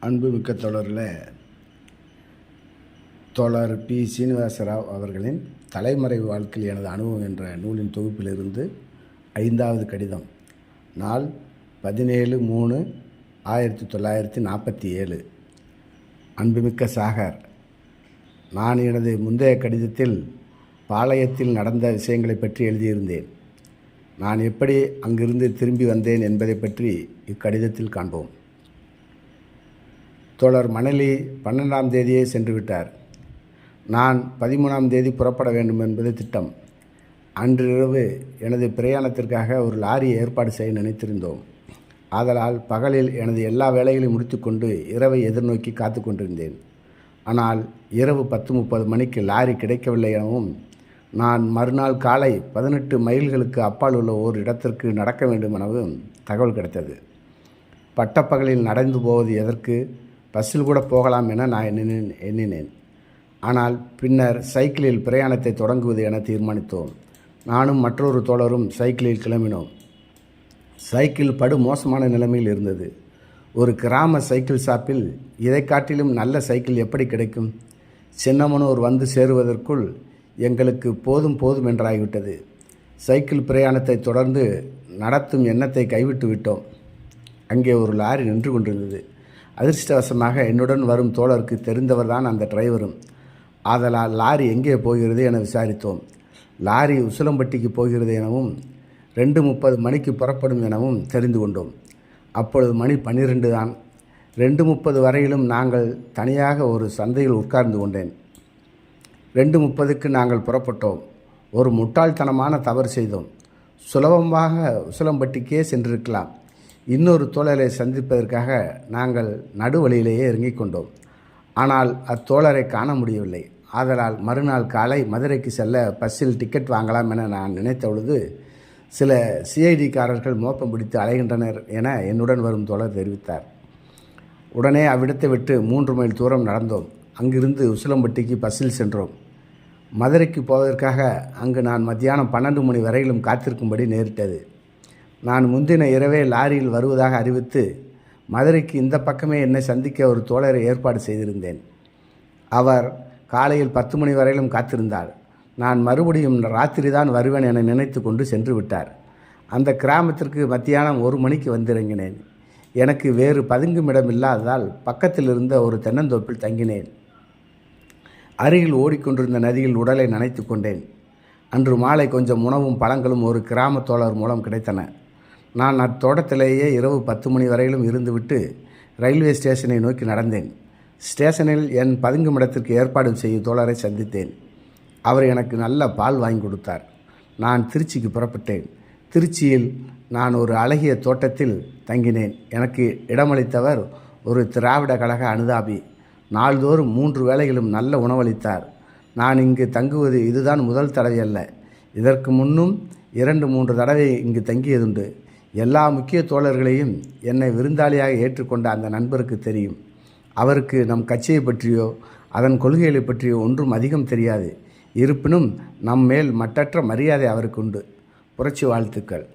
அன்புமிக்க தொடரில் தோழர் பி. சீனிவாசராவ் அவர்களின் தலைமறைவு வாழ்க்கையில் எனது அனுபவம் என்ற நூலின் தொகுப்பிலிருந்து 5வது கடிதம். நாள் 17/3/1947. அன்புமிக்க சாகர், நான் எனது முந்தைய கடிதத்தில் பாளையத்தில் நடந்த விஷயங்களை பற்றி எழுதியிருந்தேன். நான் எப்படி அங்கிருந்து திரும்பி வந்தேன் என்பதை பற்றி இக்கடிதத்தில் காண்போம். தோழர் மணலி 12ஆம் தேதியே சென்று விட்டார். நான் 13ஆம் தேதி புறப்பட வேண்டும் என்பது திட்டம். அன்றிரவு எனது பிரயாணத்திற்காக ஒரு லாரியை ஏற்பாடு செய்ய நினைத்திருந்தோம். ஆதலால் பகலில் எனது எல்லா வேலைகளையும் முடித்துக்கொண்டு இரவை எதிர்நோக்கி காத்து கொண்டிருந்தேன். ஆனால் இரவு 10:30 மணிக்கு லாரி கிடைக்கவில்லை எனவும், நான் மறுநாள் காலை 18 மைல்களுக்கு அப்பால் உள்ள ஓர் இடத்திற்கு நடக்க வேண்டும் எனவும் தகவல் கிடைத்தது. பட்டப்பகலில் நடந்து போவது எதற்கு, பஸ்ஸில் கூட போகலாம் என நான் எண்ணினேன். ஆனால் பின்னர் சைக்கிளில் பிரயாணத்தை தொடங்குவது என தீர்மானித்தோம். நானும் மற்றொரு தோழரும் சைக்கிளில் கிளம்பினோம். சைக்கிள் படு மோசமான நிலைமையில் இருந்தது. ஒரு கிராம சைக்கிள் ஷாப்பில் இதை காட்டிலும் நல்ல சைக்கிள் எப்படி கிடைக்கும்? சின்னமனூர் வந்து சேருவதற்குள் எங்களுக்கு போதும் என்றாகிவிட்டது. சைக்கிள் பிரயாணத்தை தொடர்ந்து நடத்தும் எண்ணத்தை கைவிட்டு விட்டோம். அங்கே ஒரு லாரி நின்று கொண்டிருந்தது. அதிர்ஷ்டவசமாக என்னுடன் வரும் தோழருக்கு தெரிந்தவர்தான் அந்த டிரைவரும். ஆதலால் லாரி எங்கே போகிறது என விசாரித்தோம். லாரி உசிலம்பட்டிக்கு போகிறது எனவும் 2:30 மணிக்கு புறப்படும் எனவும் தெரிந்து கொண்டோம். அப்பொழுது மணி 12 தான். 2:30 வரையிலும் நாங்கள் தனியாக ஒரு சந்தையில் உட்கார்ந்து கொண்டேன். 2:30க்கு நாங்கள் புறப்பட்டோம். ஒரு முட்டாள்தனமான தவறு செய்தோம். சுலபமாக உசிலம்பட்டிக்கே சென்றிருக்கலாம். இன்னொரு தோழரை சந்திப்பதற்காக நாங்கள் நடுவழியிலேயே இறங்கிக் கொண்டோம். ஆனால் அத்தோழரை காண முடியவில்லை. ஆதலால் மறுநாள் காலை மதுரைக்கு செல்ல பஸ்ஸில் டிக்கெட் வாங்கலாம் என நான் நினைத்த பொழுது, சில சிஐடிக்காரர்கள் மோப்பம் பிடித்து அலைகின்றனர் என என்னுடன் வரும் தோழர் தெரிவித்தார். உடனே அவ்விடத்தை விட்டு 3 மைல் தூரம் நடந்தோம். அங்கிருந்து உசிலம்பட்டிக்கு பஸ்ஸில் சென்றோம். மதுரைக்கு போவதற்காக அங்கு நான் மத்தியானம் 12 மணி வரையிலும் காத்திருக்கும்படி நேரிட்டது. நான் முந்தின இரவே லாரியில் வருவதாக அறிவித்து மதுரைக்கு இந்த பக்கமே என்னை சந்திக்க ஒரு தோழரை ஏற்பாடு செய்திருந்தேன். அவர் காலையில் 10 மணி வரையிலும் காத்திருந்தார். நான் மறுபடியும் ராத்திரி தான் வருவேன் என நினைத்து கொண்டு சென்று விட்டார். அந்த கிராமத்திற்கு மத்தியானம் 1 மணிக்கு வந்திறங்கினேன். எனக்கு வேறு பதுங்கும் இடம் இல்லாததால் பக்கத்தில் இருந்த ஒரு தென்னந்தோப்பில் தங்கினேன். அருகில் ஓடிக்கொண்டிருந்த நதியில் உடலை நனைத்து கொண்டேன். அன்று மாலை கொஞ்சம் உணவும் பழங்களும் ஒரு கிராம தோழர் மூலம் கிடைத்தன. நான் அத்தோட்டத்திலேயே இரவு 10 மணி வரையிலும் இருந்துவிட்டு ரயில்வே ஸ்டேஷனை நோக்கி நடந்தேன். ஸ்டேஷனில் என் பதுங்கும் இடத்திற்கு ஏற்பாடு செய்யும் தோழரை சந்தித்தேன். அவர் எனக்கு நல்ல பால் வாங்கி கொடுத்தார். நான் திருச்சிக்கு புறப்பட்டேன். திருச்சியில் நான் ஒரு அழகிய தோட்டத்தில் தங்கினேன். எனக்கு இடமளித்தவர் ஒரு திராவிட கழக அனுதாபி. நாள்தோறும் 3 வேளைகளும் நல்ல உணவளித்தார். நான் இங்கு தங்குவது இதுதான் முதல் தடவை அல்ல. இதற்கு முன்னும் 2-3 தடவை இங்கு தங்கியதுண்டு. எல்லா முக்கிய தோழர்களையும் என்னை விருந்தாளியாக ஏற்றுக்கொண்ட அந்த நண்பருக்கு தெரியும். அவருக்கு நம் கட்சியை பற்றியோ அதன் கொள்கைகளை பற்றியோ ஒன்றும் அதிகம் தெரியாது. இருப்பினும் நம் மேல் மட்டற்ற மரியாதை அவருக்கு உண்டு. புரட்சி வாழ்த்துக்கள்.